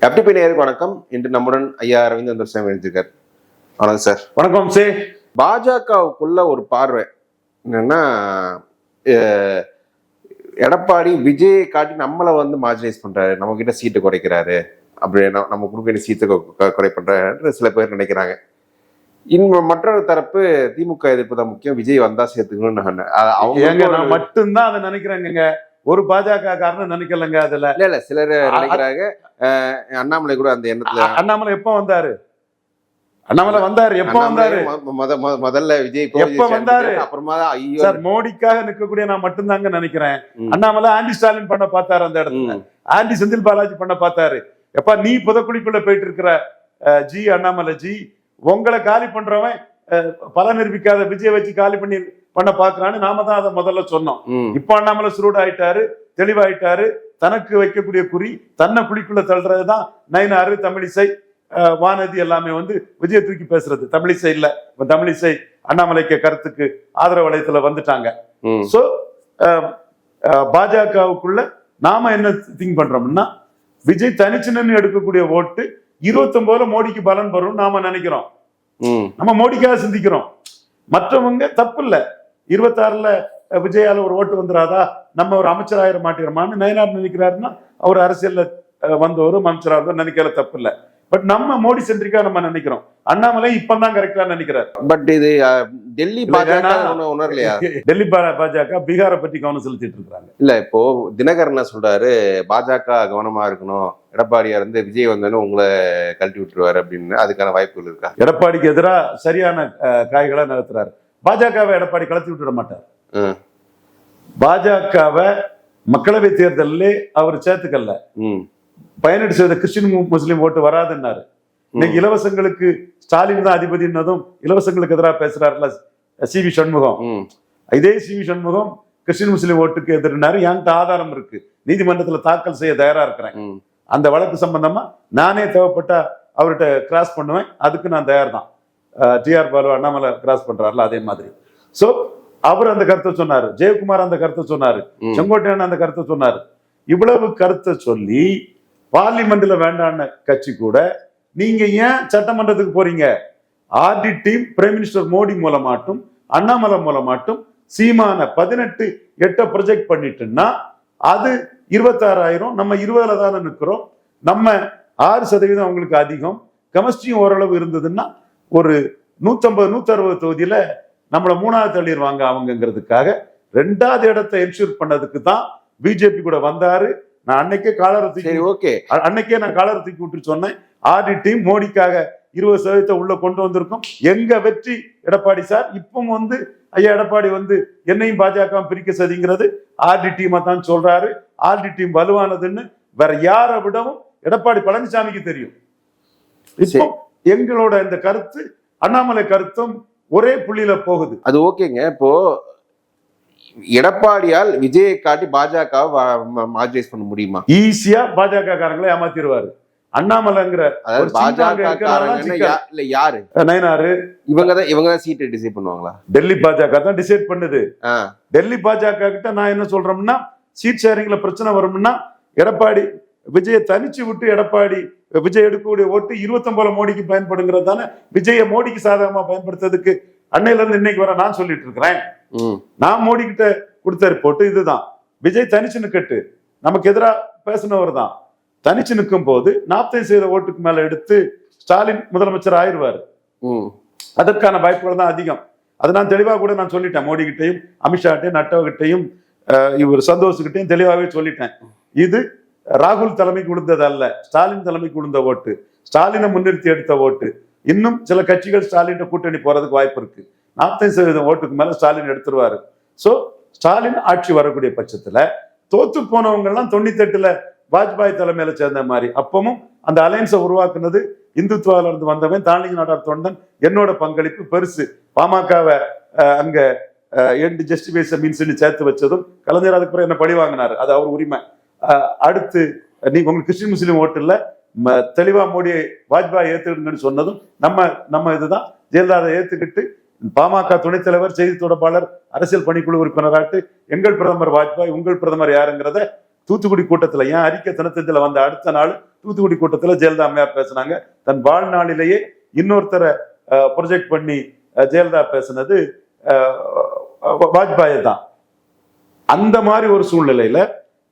FTP நேயர்களுக்கு வணக்கம். இன்று நம்முடன் ஐயா அரவிந்த் அந்தர்சாமி எழுதியிருக்கார். வணக்கம் சார். வணக்கம் சே. பாஜகவுக்குள்ள ஒரு பார்வை என்னன்னா, எடப்பாடி விஜயை காட்டி நம்மளை மார்ஜினைஸ் பண்றாரு, நம்ம கிட்ட சீட்டு குறைக்கிறாரு, அப்படி நம்ம கொடுக்க வேண்டிய சீட்டு குறை பண்றாரு சில பேர் நினைக்கிறாங்க. இன்னும் மற்றொரு தரப்பு திமுக எதிர்ப்பு தான் முக்கியம், விஜய் வந்தா சேர்த்துக்கணும்னு அவங்க மட்டும்தான் அதை நினைக்கிறாங்க. ஒரு பாஜக காரணம் நினைக்கலங்க. அதுல இல்ல சிலர் நினைக்கிறாங்க. அண்ணாமலை கூட அந்த எண்ணத்துல. அண்ணாமலை எப்ப வந்தாரு? அண்ணாமலை வந்தாரு எப்ப வந்தாரு? முதல்ல விஜய் எப்ப வந்தாரு? அப்புறமா சார் மோடிக்காக நிற்கக்கூடிய நான் மட்டும்தாங்க நினைக்கிறேன். அண்ணாமலை ஆண்டி ஸ்டாலின் பண்ண பார்த்தாரு, அந்த இடத்துல ஆண்டி செந்தில் பாலாஜி பண்ண பார்த்தாரு. எப்ப நீ புதக்குழிக்குள்ள போயிட்டு இருக்கிற ஜி அண்ணாமலை ஜி, உங்களை காலி பண்றவன் பல நிரூபிக்காத விஜய் வச்சு காலி பண்ண பாக்குறான்னு நாம தான் அதை முதல்ல சொன்னோம். இப்ப அண்ணாமலை சுருடு ஆயிட்டாரு, தெளிவாயிட்டாரு. தனக்கு வைக்கக்கூடிய குறி தன்னை குழிக்குள்ள தள்ளுறதுதான் நயினாறு, தமிழிசை, வானதி எல்லாமே விஜய் தூக்கி பேசுறது. தமிழிசை இல்ல, இப்ப தமிழிசை அண்ணாமலைக்கு கருத்துக்கு ஆதரவு வளையத்துல வந்துட்டாங்க. சோ பாஜகவுக்குள்ள நாம என்ன திங்க் பண்றோம்னா, விஜய் தனிச்சின்னு எடுக்கக்கூடிய ஓட்டு 29 மோடிக்கு பலன் வரும் நாம நினைக்கிறோம். நம்ம மோடிக்காக சிந்திக்கிறோம். மற்றவங்க தப்பு இல்ல, 26ல விஜயால ஒரு ஓட்டு வந்துடாதா, நம்ம ஒரு அமைச்சர் ஆயிர மாட்டேறோமான்னு நயனார் நினைக்கிறாருன்னா அவர் அரசியல்ல வந்தவரும் அமைச்சராக நினைக்கிற தப்பு இல்ல. பட் நம்ம மோடி சென்ட்ரிக்கா நம்ம நினைக்கிறோம். அண்ணாமலை இப்பதான் கரெக்டா நினைக்கிறார். பட் இது டெல்லி பாஜக உணரலையா? டெல்லி பாஜக பீகாரை பத்தி கவனம் செலுத்திட்டு இருக்காங்க. இல்ல இப்போ தினகரன் சொல்றாரு, பாஜக கவனமா இருக்கணும், எடப்பாடியா விஜய் வந்தோன்னு உங்களை கழட்டி விட்டுருவாரு அப்படின்னு. அதுக்கான வாய்ப்புகள் இருக்கா? எடப்பாடிக்கு எதிராக சரியான காய்களை நிறுத்துறாரு. பாஜகவை எடப்பாடி கலத்தி விட்டுட மாட்டார். பாஜகவை மக்களவை தேர்தலில் அவர் சேர்த்துக்கல. 18% கிறிஸ்டின் முஸ்லீம் ஓட்டு வராதுன்னாரு. இன்னைக்கு இலவசங்களுக்கு ஸ்டாலின் தான் அதிபதினதும் இலவசங்களுக்கு எதிராக பேசுறாருல சி.வி. சண்முகம். இதே சி.வி. சண்முகம் கிறிஸ்டின் முஸ்லீம் ஓட்டுக்கு எதிர்னாரு. என்கிட்ட ஆதாரம் இருக்கு, நீதிமன்றத்துல தாக்கல் செய்ய தயாரா இருக்கிறேன். அந்த வழக்கு சம்பந்தமா நானே தேவைப்பட்டா அவர்கிட்ட கிராஸ் பண்ணுவேன், அதுக்கு நான் தயார் தான். டிஆர் பாலு அண்ணாமலை கிராஸ் பண்றாருல அதே மாதிரி. சோ அவர் அந்த கருத்தை சொன்னாரு, ஜெயக்குமார் அந்த கருத்தை சொன்னாரு, செங்கோட்டையன் அந்த கருத்தை சொன்னாரு. இவ்வளவு கருத்தை சொல்லி பார்லிமெண்ட்ல வேண்டான கட்சி கூட நீங்க ஏன் சட்டமன்றத்துக்கு போறீங்க? ஆர்டி டீம் பிரைம் மினிஸ்டர் மோடி மூலமாட்டும் அண்ணாமலை மூலமாட்டும் சீமான 18 ப்ரொஜெக்ட் பண்ணிட்டுன்னா அது 26,000. நம்ம 20ல தானே நிற்கிறோம். நம்ம 6% அவங்களுக்கு அதிகம். கெமிஸ்ட்ரியும் ஓரளவு இருந்ததுன்னா ஒரு 150-160 தொகுதியில நம்மள 3வது தள்ளிடுவாங்க அவங்கிறதுக்காக 2வது இடத்தை என்ஷூர் பண்ணதுக்கு தான் பிஜேபி கூட வந்தாரு. நான் அன்னைக்கே காலரை தூக்கி விட்டு சொன்னேன், ஆர்டி டீம் மோடிக்காக 20% உள்ள கொண்டு வந்திருக்கோம். எங்க வெற்றி எடப்பாடி சார். இப்போ ஐயா எடப்பாடி என்னையும் பாஜக பிரிக்க சதிங்கிறது ஆர்டி டீமா தான் சொல்றாரு. ஆர்டி டீம் வலுவானதுன்னு வேற யாரை விடவும் எடப்பாடி பழனிசாமிக்கு தெரியும். இப்போ எங்களோட இந்த கருத்து அண்ணாமலை கருத்தும் ஒரே புள்ளியில போகுது. அது ஓகேங்க. இப்போ எடப்பாடியால் விஜயை காட்டி பாஜகவை மார்ஜினைஸ் பண்ண முடியுமா? ஈஸியா பாஜக காரங்களை ஏமாத்திடுவாரு. அண்ணாமலைங்கிற யாரு? நயனாரு இவங்கதான் சீட்டை டிசைட் பண்ணுவாங்களா? டெல்லி பாஜக தான் டிசைட் பண்ணுது. டெல்லி பாஜக கிட்ட நான் என்ன சொல்றோம்னா, சீட் ஷேரிங்ல பிரச்சனை வரும்னா எடப்பாடி விஜயை தனிச்சு விட்டு எடப்பாடி விஜய் எடுக்கக்கூடிய ஓட்டு 29 மோடிக்கு பயன்படுங்கிறது தானே. விஜய மோடிக்கு சாதகமா பயன்படுத்துறதுக்கு அன்னையில இருந்து இன்னைக்கு வர நான் சொல்லிட்டு இருக்கிறேன். நான் மோடி கிட்ட கொடுத்த ரிப்போர்ட் இதுதான். விஜய் தனிச்சு நிக்கட்டு நமக்கு எதிராக பேசினவர் தான். தனிச்சு நிற்கும் போது 40% ஓட்டுக்கு மேல எடுத்து ஸ்டாலின் முதலமைச்சர் ஆயிடுவாரு. அதற்கான வாய்ப்புகள் தான் அதிகம். அது நான் தெளிவாக கூட நான் சொல்லிட்டேன். மோடி கிட்டையும் அமித்ஷா கிட்டையும் நட்டவ கிட்டையும் இவர் சந்தோஷ் கிட்டையும் தெளிவாகவே சொல்லிட்டேன். இது ராகுல் தலைமைக்கு விழுந்தது அல்ல, ஸ்டாலின் தலைமைக்கு விழுந்த ஓட்டு, ஸ்டாலினை முன்னிறுத்தி எடுத்த ஓட்டு. இன்னும் சில கட்சிகள் ஸ்டாலின் கூட்டணி போறதுக்கு வாய்ப்பு இருக்கு. 40% ஓட்டுக்கு மேல ஸ்டாலின் எடுத்துருவாரு. சோ ஸ்டாலின் ஆட்சி வரக்கூடிய பட்சத்துல தோத்து போனவங்க எல்லாம் 98ல வாஜ்பாய் தலைமையில சேர்ந்த மாதிரி அப்பவும் அந்த அலையன்ஸை உருவாக்குனது இந்துத்துவால இருந்து வந்தவன் தாண்டிங்க நாடார் தொண்டன். என்னோட பங்களிப்பு பெருசு. பாமகவை அங்க எண்டு ஜஸ்டிஃபைஸ் மீன்ஸ் சேர்த்து வச்சதும் கலைஞர் அதுக்கு பிறகு என்ன பழி வாங்கினாரு, அது அவர் உரிமை. அடுத்து நீங்க உங்களுக்கு கிறிஸ்டின் முஸ்லீம் ஓட்டு இல்ல, தெளிவா மோடியை வாஜ்பாய் ஏத்துக்கிட்டுன்னு சொன்னதும் நம்ம இதுதான். ஜெயலலிதா ஏத்துக்கிட்டு பாமக துணைத் தலைவர், செய்தி தொடர்பாளர், அரசியல் பணிக்குழு உறுப்பினராட்டு எங்கள் பிரதமர் வாஜ்பாய், உங்கள் பிரதமர் யாருங்கிறத தூத்துக்குடி கூட்டத்துல ஏன் அறிக்கை தினத்தஞ்சில வந்த அடுத்த நாள் தூத்துக்குடி கூட்டத்துல ஜெயலலிதா அம்மையார் பேசினாங்க. தன் வாழ்நாளிலேயே இன்னொருத்தரை ப்ரொஜெக்ட் பண்ணி ஜெயலலிதா பேசினது வாஜ்பாய் தான். அந்த மாதிரி ஒரு சூழ்நிலையில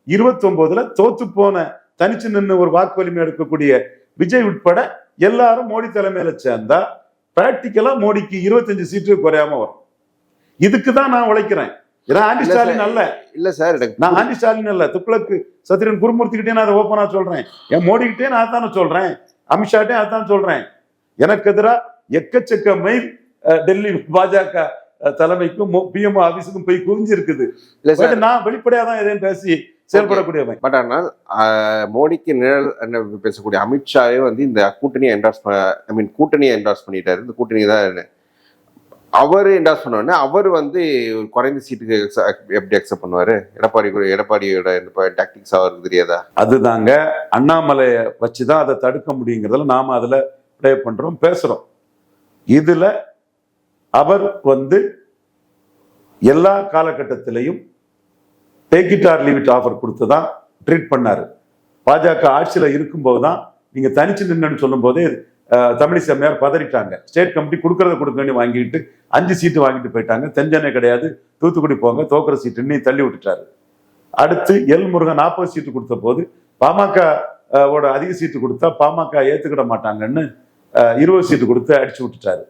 29 தோத்து போன தனிச்சு நின்று ஒரு வாக்கு வலிமை எடுக்கக்கூடிய விஜய் உட்பட எல்லாரும் மோடி தலைமையில சேர்ந்தா பிராக்டிக்கலா மோடிக்கு 25 சீட்டு குறையாம வரும். இதுக்குதான் நான் உழைக்கிறேன். ஆண்டி ஸ்டாலின் அல்ல, இல்ல சார், நான் ஆண்டி ஸ்டாலின் அல்ல, துக்ளக் சத்ரியன் குருமூர்த்தி கிட்டே நான் அதை ஓப்பனா சொல்றேன். என் மோடி கிட்டே நான் அதான சொல்றேன், அமித்ஷாட்டே அதான் சொல்றேன். எனக்கு எதிராக எக்கச்சக்க மெயில் டெல்லி பாஜக தலைமைக்கும் பிஎம்ஓ ஆபீஸுக்கும் போய் குவிஞ்சு இருக்குது. நான் வெளிப்படையா தான் எதையும் பேசி செயல்படக்கூடியவன். பட் ஆனால் மோடிக்கு நிழல் பேசக்கூடிய அமித்ஷாவே வந்து இந்த கூட்டணியை என்டார்ஸ் பண்ணிட்டாரு. இந்த கூட்டணி தான் அவர் என்டார்ஸ் பண்ண அவர் வந்து குறைந்த சீட்டுக்கு எப்படி அக்செப்ட் பண்ணுவாரு? எடப்பாடியோட டாக்டிக்ஸ் அவருக்கு தெரியாதா? அதுதாங்க, அண்ணாமலையை வச்சுதான் அதை தடுக்க முடியுங்கிறதுல நாம அதுல ப்ளே பண்றோம், பேசுறோம். இதுல அவர் வந்து எல்லா காலகட்டத்திலையும் take it or leave it offer கொடுத்துதான் ட்ரீட் பண்ணாரு. பாஜக ஆட்சியில இருக்கும்போது தான் நீங்க தனிச்சு நின்னு சொல்லும் போதே தமிழிசை அம்மையார் பதறிட்டாங்க. ஸ்டேட் கமிட்டி கொடுக்கறத வாங்கிட்டு 5 சீட்டு வாங்கிட்டு போயிட்டாங்க. தென்சென்னை கிடையாது, தூத்துக்குடி போங்க, தோக்குற சீட்டு தள்ளி விட்டுட்டாரு. அடுத்து எல் முருகன் 40 சீட்டு கொடுத்த போது பாமக அதிக சீட்டு கொடுத்தா பாமக ஏத்துக்கிட மாட்டாங்கன்னு 20 சீட்டு கொடுத்து அடிச்சு விட்டுட்டாரு.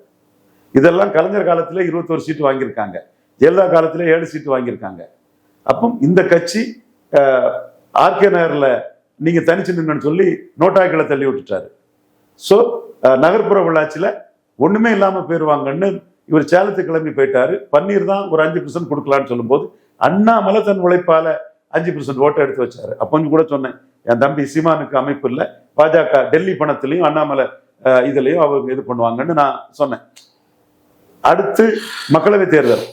இதெல்லாம் கலைஞர் காலத்துல 21 சீட்டு வாங்கியிருக்காங்க, ஜெயலலிதா காலத்துல 7 சீட்டு வாங்கியிருக்காங்க. அப்போ இந்த கட்சி ஆர்கே நகர்ல நீங்க தனிச்சு நின்னு சொல்லி நோட்டாக்களை தள்ளி விட்டுட்டாரு. ஸோ நகர்ப்புற உள்ளாட்சியில ஒண்ணுமே இல்லாம போயிருவாங்கன்னு இவர் சேலத்துக்கு கிளம்பி போயிட்டாரு. பன்னீர் தான் ஒரு 5% கொடுக்கலான்னு சொல்லும் போது அண்ணாமலை தன் உழைப்பால 5% ஓட்டை எடுத்து வச்சாரு. அப்போ கூட சொன்னேன், என் தம்பி சீமானுக்கு அமைப்பு இல்லை, பாஜக டெல்லி பணத்திலையும் அண்ணாமலை இதுலயும் அவங்க இது பண்ணுவாங்கன்னு நான் சொன்னேன். அடுத்து மக்களவை தேர்தல்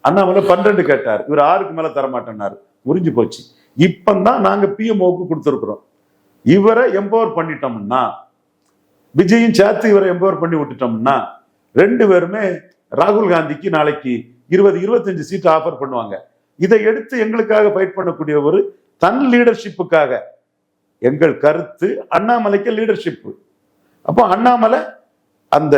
அண்ணாமலை 12 கேட்டார், இவர் 6க்கு மேல தரமாட்டேன்னாரு. முறிஞ்சு போச்சு. இப்பதான் நாங்க பிஎம்ஓக்கு கொடுத்துருக்குறோம். இவரை எம்பவர் பண்ணிட்டோம்னா, விஜயும் சேர்த்து இவரை எம்பவர் பண்ணி விட்டுட்டோம்னா 2 பேருமே ராகுல் காந்திக்கு நாளைக்கு 20-25 சீட் ஆஃபர் பண்ணுவாங்க. இதை எடுத்து எங்களுக்காக ஃபைட் பண்ணக்கூடிய ஒரு தன் லீடர்ஷிப்புக்காக எங்கள் கருத்து அண்ணாமலைக்கு லீடர்ஷிப். அப்போ அண்ணாமலை அந்த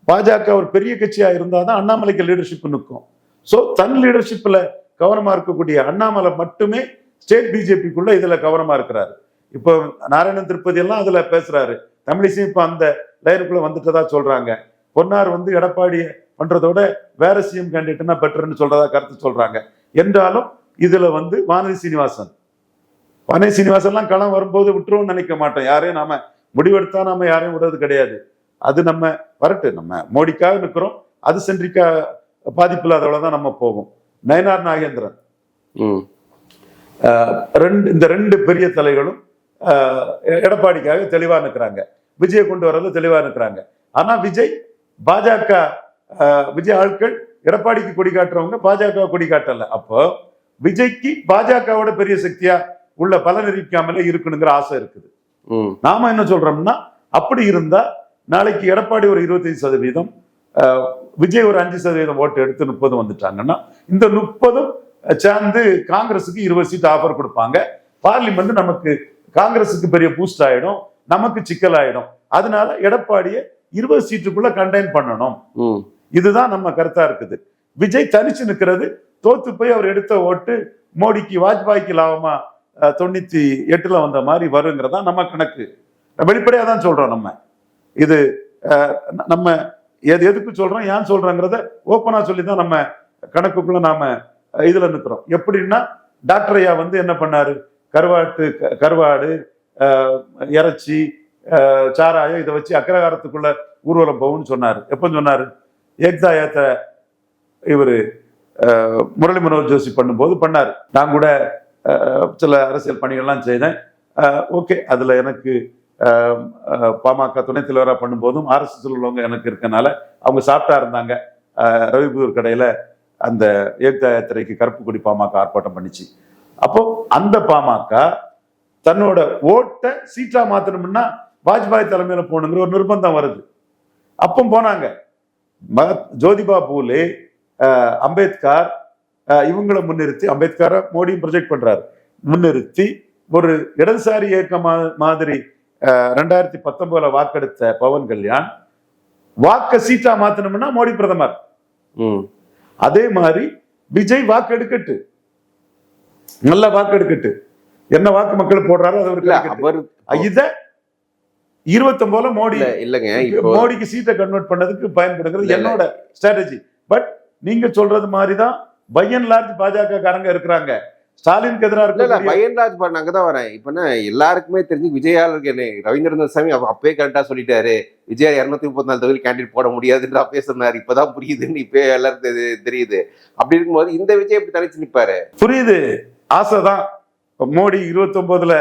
பாஜக ஒரு பெரிய கட்சியா இருந்தாதான் அண்ணாமலைக்கு லீடர்ஷிப் நிற்கும். ஸோ தன் லீடர்ஷிப்ல கவனமா இருக்கக்கூடிய அண்ணாமலை மட்டுமே ஸ்டேட் பிஜேபிக்குள்ள இதுல கவனமா இருக்கிறாரு. இப்போ நாராயணன் திருப்பதி எல்லாம் அதுல பேசுறாரு. தமிழிசையும் இப்ப அந்த லைனுக்குள்ள வந்துட்டதா சொல்றாங்க. பொன்னார் வந்து எடப்பாடி பண்றதோட வேற சிஎம் கேண்டிடேட்னா பெட்டர்னு சொல்றதா கருத்து சொல்றாங்க. என்றாலும் இதுல வந்து வானதி சீனிவாசன்லாம் களம் வரும்போது விட்டுருவோம்னு நினைக்க மாட்டோம். யாரையும் நாம முடிவெடுத்தா நாம யாரையும் விடுறது கிடையாது. அது நம்ம வரட்டு, நம்ம மோடிக்காக நிற்கிறோம், அது சென்றிக்கா பாதிப்பு இல்லாதவளதான் நம்ம போகும். நயனார் நாகேந்திரன் இந்த 2 பெரிய தலைகளும் எடப்பாடிக்காக தெளிவா நிற்கிறாங்க, விஜய் கொண்டு வர்றது தெளிவா நிற்கிறாங்க. ஆனா பாஜக விஜய் ஆட்கள் எடப்பாடிக்கு கொடி காட்டுறவங்க பாஜக கொடி காட்டல. அப்போ விஜய்க்கு பாஜகவோட பெரிய சக்தியா உள்ள பலன் இருக்காமலே இருக்கணுங்கிற ஆசை இருக்குது. நாம என்ன சொல்றோம்னா, அப்படி இருந்தா நாளைக்கு எடப்பாடி ஒரு 25%, விஜய் ஒரு 5% ஓட்டு எடுத்து 30 வந்துட்டாங்கன்னா இந்த 30 சேர்ந்து காங்கிரஸுக்கு 20 சீட் ஆஃபர் கொடுப்பாங்க. பார்லிமெண்ட் நமக்கு காங்கிரஸுக்கு பெரிய பூஸ்ட் ஆயிடும், நமக்கு சிக்கல் ஆயிடும். அதனால எடப்பாடியை 20 சீட்டுக்குள்ள கண்டெயின் பண்ணணும். இதுதான் நம்ம கருத்தா இருக்குது. விஜய் தனிச்சு நிற்கிறது, தோத்து போய் அவர் எடுத்த ஓட்டு மோடிக்கு வாஜ்பாய்க்கு லாபமா 98ல வந்த மாதிரி வருங்கிறதா நம்ம கணக்கு. வெளிப்படையா தான் சொல்றோம். நம்ம இது நம்ம எதுக்கு சொல்றோம், ஏன் சொல்றோங்கிறத ஓப்பனா சொல்லிதான் நம்ம கணக்குக்குள்ள நாம இதுல நிற்கிறோம். எப்படின்னா, டாக்டர் ஐயா வந்து என்ன பண்ணாரு, கருவாடு இறைச்சி சாராயம் இதை வச்சு அக்ரகாரத்துக்குள்ள ஊர்வலம் போகும்னு சொன்னாரு. எப்ப சொன்னாரு? ஏக்தா யாத்திர இவரு முரளி மனோகர் ஜோஷி பண்ணும்போது பண்ணாரு. நான் கூட சில அரசியல் பணிகள்லாம் செய்தேன். ஓகே, அதுல எனக்கு பாமக துணைத் தலைவராக பண்ணும்போதும் RSS உள்ளவங்க எனக்கு இருக்கனால அவங்க சாப்பிட்டா இருந்தாங்க. ரவிபுதூர் கடையில அந்த ஏக்தா யாத்திரைக்கு கருப்பு கொடி பாமக ஆர்ப்பாட்டம் பண்ணிச்சு. அப்போ அந்த பாமக தன்னோட ஓட்டை சீட்டா மாத்தணும்னா வாஜ்பாய் தலைமையில போகணுங்கிற ஒரு நிர்பந்தம் வருது. அப்போ போனாங்க. ஜோதிபா பூலே, அம்பேத்கர் இவங்களை முன்னிறுத்தி, அம்பேத்கரை மோடியும் ப்ரொஜெக்ட் பண்றாரு, முன்னிறுத்தி ஒரு இடதுசாரி இயக்கம் மாதிரி 2019 வாக்கெடுத்த பவன் கல்யாண் வாக்க சீட்டா மாத்தணும்னா மோடி பிரதமர். அதே மாதிரி விஜய் வாக்கெடுக்கட்டு, நல்ல வாக்கெடுக்கட்டு, என்ன வாக்கு மக்கள் போடுறாரோ அது இத 29 மோடி இல்லங்க மோடிக்கு சீட்டை கன்வெர்ட் பண்ணதுக்கு பயன்படுகிறது என்னோட ஸ்ட்ராட்டஜி. பட் நீங்க சொல்றது மாதிரிதான் பை அண்ட் லார்ஜ் பாஜக காரங்க இருக்கிறாங்க. ஸ்டாலினுக்கு எதிராக பயன்ராஜ் அங்கதான் வரேன். இப்ப எல்லாருக்குமே தெரிஞ்சு விஜயாளுக்கு ரவீந்திரநாத் சாமி அப்பவே கரெக்டா சொல்லிட்டாரு, விஜயா 234 தொகுதி கேண்டிடேட் போட முடியாதுன்னு அப்பவே சொன்னாரு. இப்பதான் புரியுதுன்னு இப்ப எல்லாருக்கும் தெரியுது. அப்படி இருக்கும்போது இந்த விஜய் எப்படி தனிச்சு நிப்பாரு? புரியுது, ஆசைதான். மோடி 29ல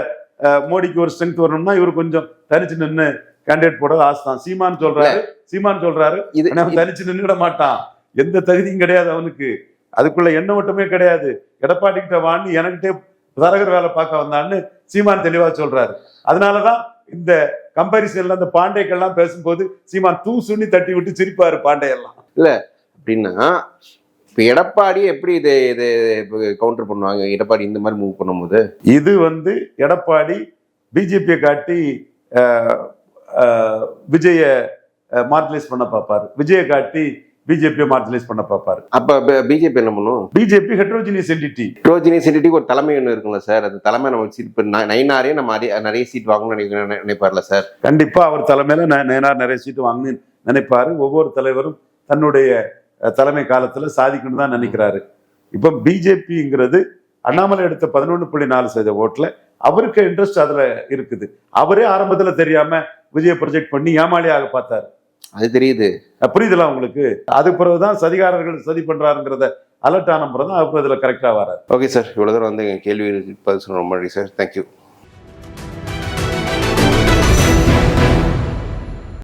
மோடிக்கு ஒரு ஸ்ட்ரென்த் வரணும்னா இவர் கொஞ்சம் தனிச்சு நின்று கேண்டிடேட் போடுறது ஆசைதான். சீமான் சொல்றாரு தனிச்சு நின்றுட மாட்டான், எந்த தகுதியும் கிடையாது அவனுக்கு, அதுக்குள்ள எண்ண மட்டுமே கிடையாது, எடப்பாடி கிட்ட வாங்கி எனக்கிட்டே தரகர் வேலை பார்க்க வந்தான்னு சீமான் தெளிவா சொல்றாரு. அதனாலதான் இந்த கம்பாரிசன்ல அந்த பாண்டேக்கெல்லாம் பேசும்போது சீமான் தூசுன்னு தட்டி விட்டு சிரிப்பாரு பாண்டேயெல்லாம். இல்ல அப்படின்னா இப்ப எடப்பாடி எப்படி இதை கவுண்டர் பண்ணுவாங்க? எடப்பாடி இந்த மாதிரி மூவ் பண்ணும்போது இது எடப்பாடி பிஜேபியை காட்டி விஜய மார்ஜினைஸ் பண்ண பார்ப்பாரு, விஜய காட்டி பிஜேபியை மார்ஜினைஸ் பண்ண பார்ப்பாரு. அப்ப பிஜேபி என்ன பண்ணும்? பிஜேபி ஹெட்ரோஜினியஸ் என்டிட்டி ஒரு தலைமை ஒன்று இருக்குல்ல சார், அந்த தலைமை நம்ம சீட் நயினாரே நம்ம நிறைய சீட் வாங்கணும்னு நினைப்பார்ல சார்? கண்டிப்பா அவர் தலைமையில நயினார் நிறைய சீட் வாங்கணும்னு நினைப்பாரு. ஒவ்வொரு தலைவரும் தன்னுடைய தலைமை காலத்துல சாதிக்கணும்னு தான் நினைக்கிறாரு. இப்ப பிஜேபிங்கிறது அண்ணாமலை எடுத்த 11.4% ஓட்டுல அவருக்கு இன்ட்ரெஸ்ட் அதுல இருக்குது. அவரே ஆரம்பத்துல தெரியாம விஜய ப்ரொஜெக்ட் பண்ணி ஏமாளியாக பார்த்தாரு. அது தெரியுது, புரியுதுல உங்களுக்கு? அது பிறகுதான் சதிகாரர்கள் சதி பண்றாருங்கிறத அலர்ட் ஆன பிறகுதான் அவர் இதுல கரெக்டா வராரு. ஓகே சார், இவ்வளவு தூரம் கேள்வி பதில் சொல்ல ரொம்ப நன்றி சார். தேங்க்யூ.